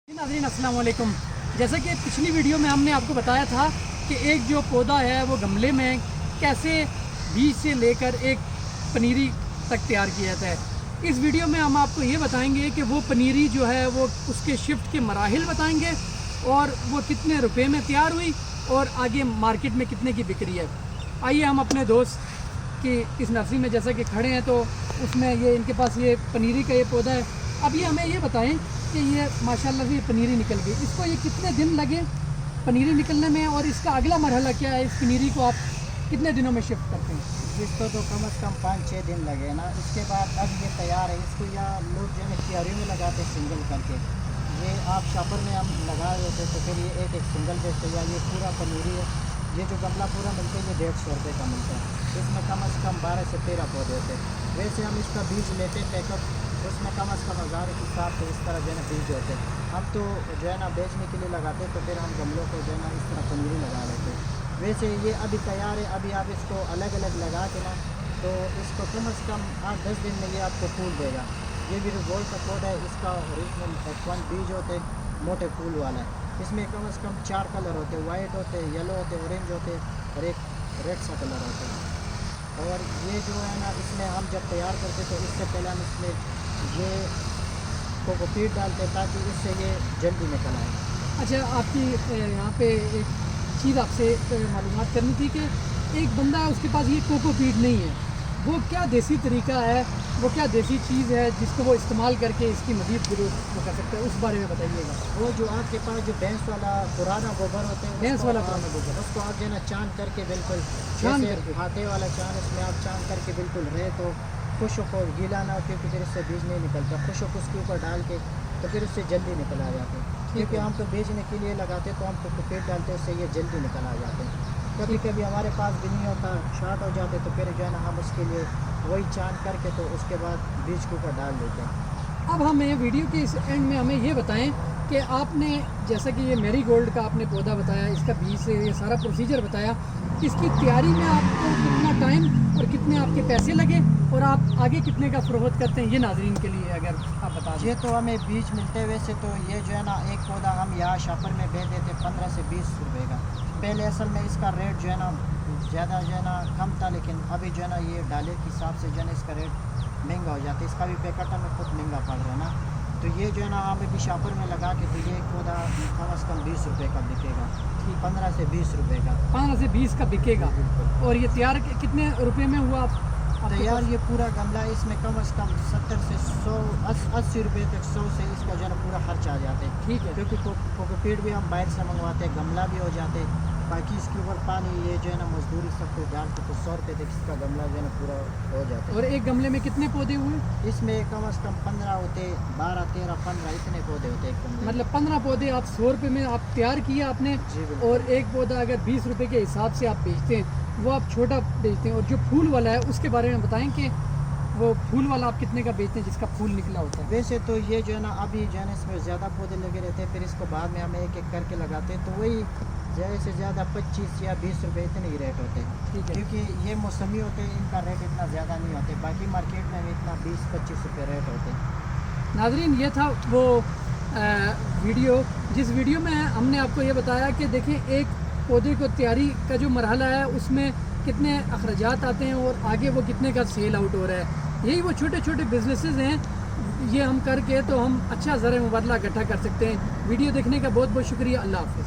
नाज़रीन अस्सलाम वालेकुम। जैसा कि पिछली वीडियो में हमने आपको बताया था कि एक जो पौधा है वो गमले में कैसे बीज से लेकर एक पनीरी तक तैयार किया जाता है। इस वीडियो में हम आपको ये बताएंगे कि वो पनीरी जो है वो उसके शिफ्ट के मराहिल बताएंगे और वो कितने रुपए में तैयार हुई और आगे मार्केट में कितने की बिक्री है। आइए हम अपने दोस्त की इस नर्सरी में जैसा कि खड़े हैं तो उसमें ये इनके पास ये पनीरी का ये पौधा है। अब ये हमें ये बताएं कि ये माशाल्लाह से ये पनीरी निकल गई, इसको ये कितने दिन लगे पनीरी निकलने में और इसका अगला मरहला क्या है? इस पनीरी को आप कितने दिनों में शिफ्ट करते हैं? इसको तो कम से कम 5-6 दिन लगे ना। इसके बाद अब ये तैयार है। इसको यहाँ लोग जो है क्यारी में लगाते हैं सिंगल करके। ये आप शॉपर में हम लगा देते तो फिर ये एक सिंगल बेचते या ये पूरा पनीरी है। ये जो गमला पूरा मिलता है ये 150 रुपये का मिलता है। इसमें कम से कम 12 से 13 पौधे होते हैं। वैसे हम इसका बीज लेते पैकअप, उसमें कम से कम 1000 के हिसाब से इस तरह जो है ना बीज होते हैं। हम तो जो है ना बेचने के लिए लगाते तो फिर हम गमलों को जो है ना इस तरह पनीरी लगा लेते। वैसे ये अभी तैयार है। अभी आप इसको अलग अलग लगा के ना तो इसको कम से कम 8-10 दिन में ये आपको फूल देगा। ये भी गोल्ड का पौधा है। इसका ओरिजिनल F1 बीज होते मोटे फूल वाला है। इसमें कम से कम 4 कलर होते हैं, वाइट होते हैं, येलो होते हैं, ऑरेंज होते हैं और एक रेड सा कलर होता है। और ये जो है ना इसमें हम जब तैयार करते तो इससे पहले हम इसमें ये कोकोपीट डालते ताकि इससे ये जल्दी निकल आए। अच्छा, आपकी यहाँ पे एक चीज़ आपसे मालूमात करनी थी कि एक बंदा है उसके पास ये कोकोपीट नहीं है, वो क्या देसी तरीका है, वो क्या देसी चीज़ है जिसको वो इस्तेमाल करके इसकी मज़ीद ग्रोथ वो कर सकता है, उस बारे में बताइएगा। वो जो आपके पास जो भैंस वाला पुराना गोबर होता है, भैंस वाला पुराना गोबर, उसको आप जो है ना चांद करके बिल्कुल छान जैसे करके हाथे वाला चांद, उसमें आप चांद करके बिल्कुल रहे तो खुशक हो, गीला ना हो क्योंकि फिर इससे बीज नहीं निकलता। खुशक उसके ऊपर डाल के तो फिर उससे जल्दी निकल आ जाते हैं। क्योंकि हम तो बेचने के लिए लगाते तो हम कोकोपीट डालते उससे ये जल्दी निकल आ जाते हैं। कभी कभी हमारे पास भी नहीं होता, शॉर्ट हो जाते तो फिर जो है ना हम उसके लिए वही चांद करके तो उसके बाद बीज के ऊपर डाल देते हैं। अब हमें वीडियो के इस एंड में हमें ये बताएं कि आपने जैसा कि ये मैरीगोल्ड का आपने पौधा बताया, इसका बीज से ये सारा प्रोसीजर बताया, इसकी तैयारी में आपको कितना टाइम और कितने आपके पैसे लगे और आप आगे कितने का फ़रोख्त करते हैं, ये नाज़रीन के लिए अगर आप बता दें। ये तो हमें बीज मिलते हैं। वैसे तो ये जो है ना एक पौधा हम यहाँ शॉपर में बेच देते 15 से 20 रुपये का। पहले असल में इसका रेट जो है ना ज़्यादा जो है ना कम था, लेकिन अभी जो है ना ये डाले के हिसाब से जो है ना इसका रेट महंगा हो जाता है। इसका भी पैकेट हमें खुद महंगा पड़ रहा है ना। तो ये जो है ना हम अभी शॉपर में लगा के तो ये पौधा कम से कम 20 रुपये का बिकेगा। 15 से 20 रुपये का, 15 से 20 का बिकेगा। और ये तैयार कितने रुपए में हुआ तैयार? ये पूरा गमला इसमें कम से कम 70 से 180 रुपये तक 100 से इसका जो है ना पूरा खर्च आ जाते हैं। ठीक है, क्योंकि कोकोपीट भी हम बाहर से मंगवाते हैं, गमला भी हो जाते हैं, बाकी इसके ऊपर पानी ये जो है ना मजदूरी सब कुछ डाल के तो 100 रुपये तक इसका गमला जो है ना पूरा हो जाता है। और एक गमले में कितने पौधे हुए? इसमें कम से कम 15 होते, 12, 13, 15 इतने पौधे होते हैं एक गमले में। मतलब 15 पौधे आप 100 रुपये में आप तैयार किए आपने, जी बिल्कुल। और एक पौधा अगर 20 रुपये के हिसाब से आप बेचते हैं वो आप छोटा बेचते हैं। और जो फूल वाला है उसके बारे में बताएं कि वो फूल वाला आप कितने का बेचते हैं जिसका फूल निकला होता है? वैसे तो ये जो है ना अभी जो है ना इसमें ज़्यादा पौधे लगे रहते हैं, फिर इसको बाद में हम एक एक करके लगाते हैं तो वही ज़्यादा से ज़्यादा 25 या 20 रुपये इतने ही रेट होते हैं। ठीक है, क्योंकि ये मौसमी होते हैं, इनका रेट इतना ज़्यादा नहीं होते। बाकी मार्केट में इतना 20-25 रुपये रेट होते हैं। नाज़रीन ये था वो वीडियो जिस वीडियो में हमने आपको ये बताया कि देखें एक पौधे को तैयारी का जो मरहला है उसमें कितने अखराजात आते हैं और आगे वो कितने का सेल आउट हो रहा है। यही वो छोटे छोटे बिजनेसेस हैं, ये हम करके तो हम अच्छा ज़र मुबादला इकट्ठा कर सकते हैं। वीडियो देखने का बहुत बहुत शुक्रिया। अल्लाह हाफ़िज़।